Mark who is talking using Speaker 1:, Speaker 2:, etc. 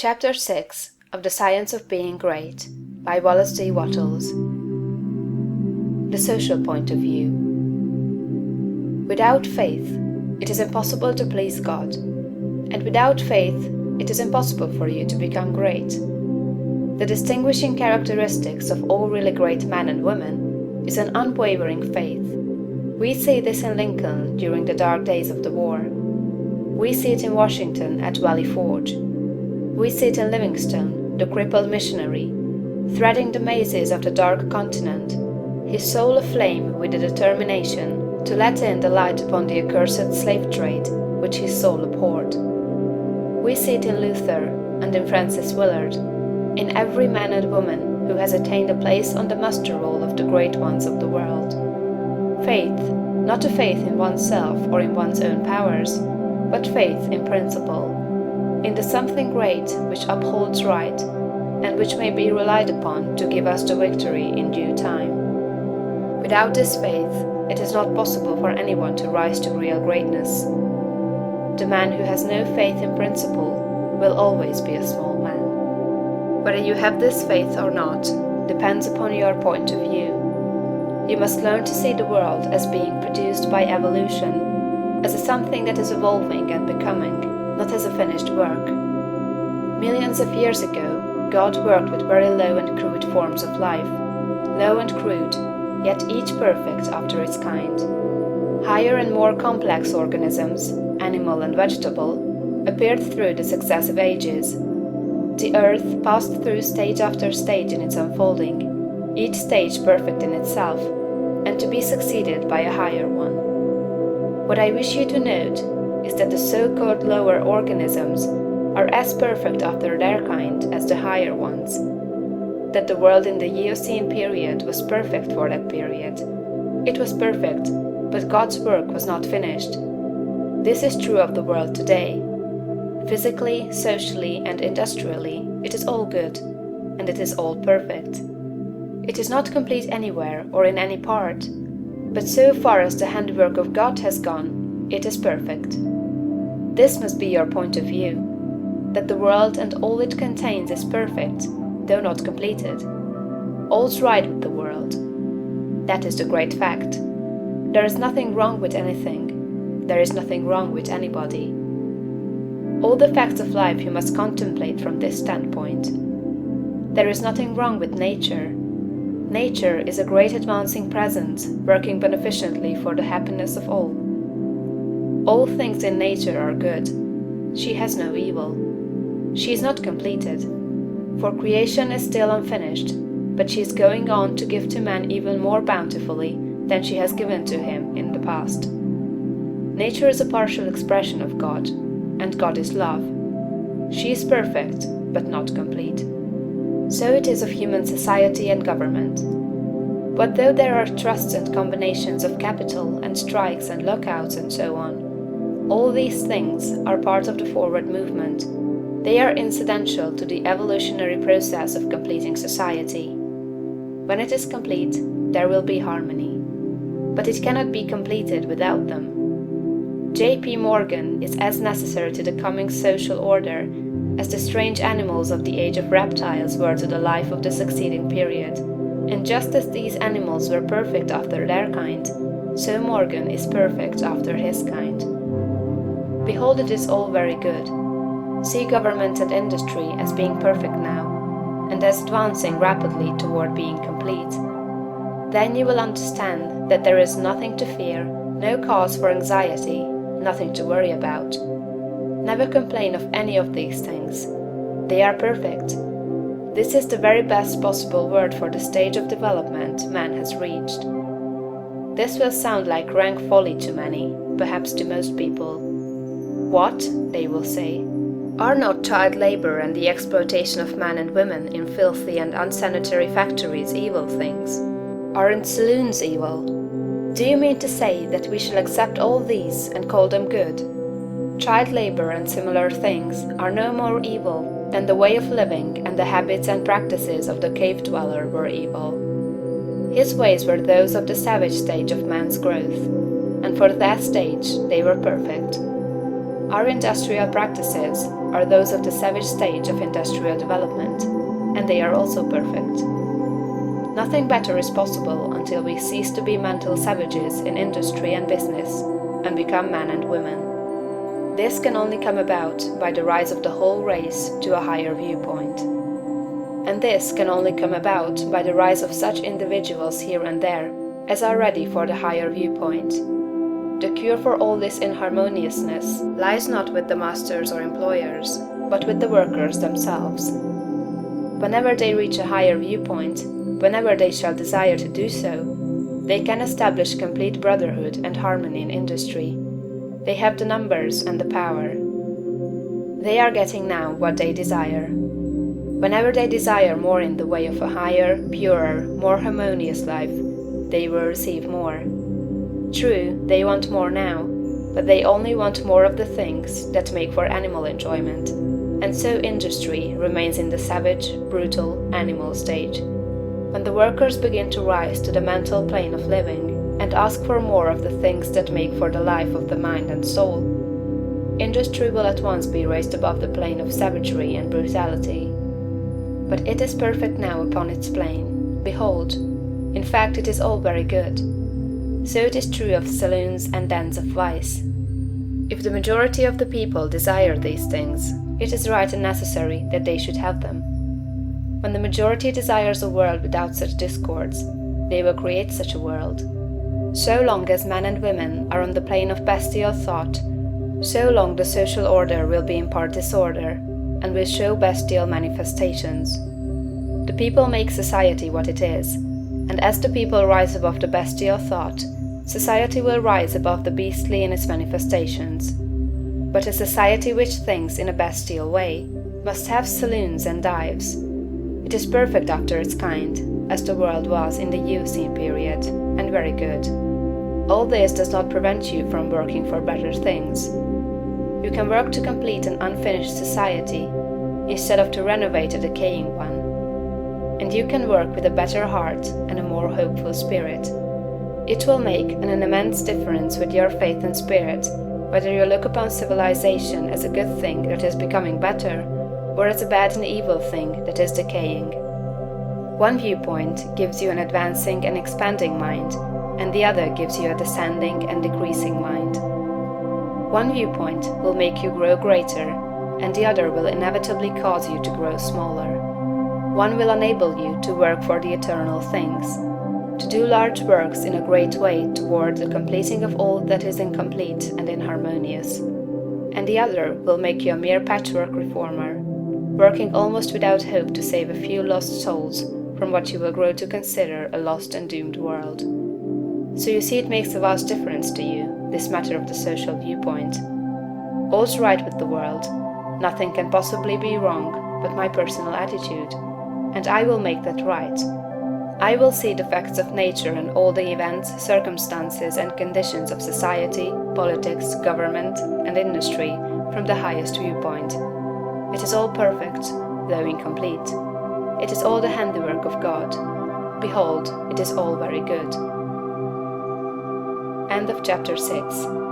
Speaker 1: Chapter 6 of The Science of Being Great by Wallace D.Wattles. The Social Point of View. Without faith, it is impossible to please God, and without faith, it is impossible for you to become great. The distinguishing characteristics of all really great men and women is an unwavering faith. We see this in Lincoln during the dark days of the war. We see it in Washington at Valley Forge. We see it in Livingstone, the crippled missionary, threading the mazes of the dark continent, his soul aflame with the determination to let in the light upon the accursed slave trade which his soul abhorred. We see it in Luther and in Francis Willard, in every man and woman who has attained a place on the muster roll of the great ones of the world. Faith, not a faith in oneself or in one's own powers, but faith in principle, in the something great which upholds right, and which may be relied upon to give us the victory in due time. Without this faith, it is not possible for anyone to rise to real greatness. The man who has no faith in principle will always be a small man. Whether you have this faith or not depends upon your point of view. You must learn to see the world as being produced by evolution, as a something that is evolving and becoming, not as a finished work. Millions of years ago, God worked with very low and crude forms of life, low and crude, yet each perfect after its kind. Higher and more complex organisms, animal and vegetable, appeared through the successive ages. The earth passed through stage after stage in its unfolding, each stage perfect in itself, and to be succeeded by a higher one. What I wish you to note is that the so-called lower organisms are as perfect after their kind as the higher ones, that the world in the Eocene period was perfect for that period. It was perfect, but God's work was not finished. This is true of the world today. Physically, socially, and industrially, it is all good, and it is all perfect. It is not complete anywhere or in any part, but so far as the handiwork of God has gone, it is perfect. This must be your point of view, that the world and all it contains is perfect, though not completed. All's right with the world. That is the great fact. There is nothing wrong with anything. There is nothing wrong with anybody. All the facts of life you must contemplate from this standpoint. There is nothing wrong with nature. Nature is a great advancing presence, working beneficently for the happiness of all. All things in nature are good. She has no evil. She is not completed, for creation is still unfinished, but she is going on to give to man even more bountifully than she has given to him in the past. Nature is a partial expression of God, and God is love. She is perfect, but not complete. So it is of human society and government. But though there are trusts and combinations of capital and strikes and lockouts and so on, all these things are part of the forward movement. They are incidental to the evolutionary process of completing society. When it is complete, there will be harmony. But it cannot be completed without them. J.P. Morgan is as necessary to the coming social order as the strange animals of the age of reptiles were to the life of the succeeding period. And just as these animals were perfect after their kind, so Morgan is perfect after his kind. Behold, it is all very good. See government and industry as being perfect now, and as advancing rapidly toward being complete. Then you will understand that there is nothing to fear, no cause for anxiety, nothing to worry about. Never complain of any of these things. They are perfect. This is the very best possible word for the stage of development man has reached. This will sound like rank folly to many, perhaps to most people. What, they will say, are not child labor and the exploitation of men and women in filthy and unsanitary factories evil things? Aren't saloons evil? Do you mean to say that we shall accept all these and call them good? Child labor and similar things are no more evil than the way of living and the habits and practices of the cave dweller were evil. His ways were those of the savage stage of man's growth, and for that stage they were perfect. Our industrial practices, are those of the savage stage of industrial development, and they are also perfect. Nothing better is possible until we cease to be mental savages in industry and business and become men and women. This can only come about by the rise of the whole race to a higher viewpoint. And this can only come about by the rise of such individuals here and there as are ready for the higher viewpoint. The cure for all this inharmoniousness lies not with the masters or employers, but with the workers themselves. Whenever they reach a higher viewpoint, whenever they shall desire to do so, they can establish complete brotherhood and harmony in industry. They have the numbers and the power. They are getting now what they desire. Whenever they desire more in the way of a higher, purer, more harmonious life, they will receive more. True, they want more now, but they only want more of the things that make for animal enjoyment, and so industry remains in the savage, brutal, animal stage. When the workers begin to rise to the mental plane of living, and ask for more of the things that make for the life of the mind and soul, industry will at once be raised above the plane of savagery and brutality. But it is perfect now upon its plane. Behold, in fact it is all very good. So it is true of saloons and dens of vice. If the majority of the people desire these things, it is right and necessary that they should have them. When the majority desires a world without such discords, they will create such a world. So long as men and women are on the plane of bestial thought, so long the social order will be in part disorder, and will show bestial manifestations. The people make society what it is, and as the people rise above the bestial thought, society will rise above the beastly in its manifestations. But a society which thinks in a bestial way must have saloons and dives. It is perfect after its kind, as the world was in the Eocene period, and very good. All this does not prevent you from working for better things. You can work to complete an unfinished society, instead of to renovate a decaying one. And you can work with a better heart and a more hopeful spirit. It will make an immense difference with your faith and spirit, whether you look upon civilization as a good thing that is becoming better, or as a bad and evil thing that is decaying. One viewpoint gives you an advancing and expanding mind, and the other gives you a descending and decreasing mind. One viewpoint will make you grow greater, and the other will inevitably cause you to grow smaller. One will enable you to work for the eternal things, to do large works in a great way toward the completing of all that is incomplete and inharmonious, and the other will make you a mere patchwork reformer, working almost without hope to save a few lost souls from what you will grow to consider a lost and doomed world. So you see it makes a vast difference to you, this matter of the social viewpoint. All's right with the world, nothing can possibly be wrong but my personal attitude, and I will make that right. I will see the facts of nature and all the events, circumstances, and conditions of society, politics, government, and industry from the highest viewpoint. It is all perfect, though incomplete. It is all the handiwork of God. Behold, it is all very good. End of chapter 6.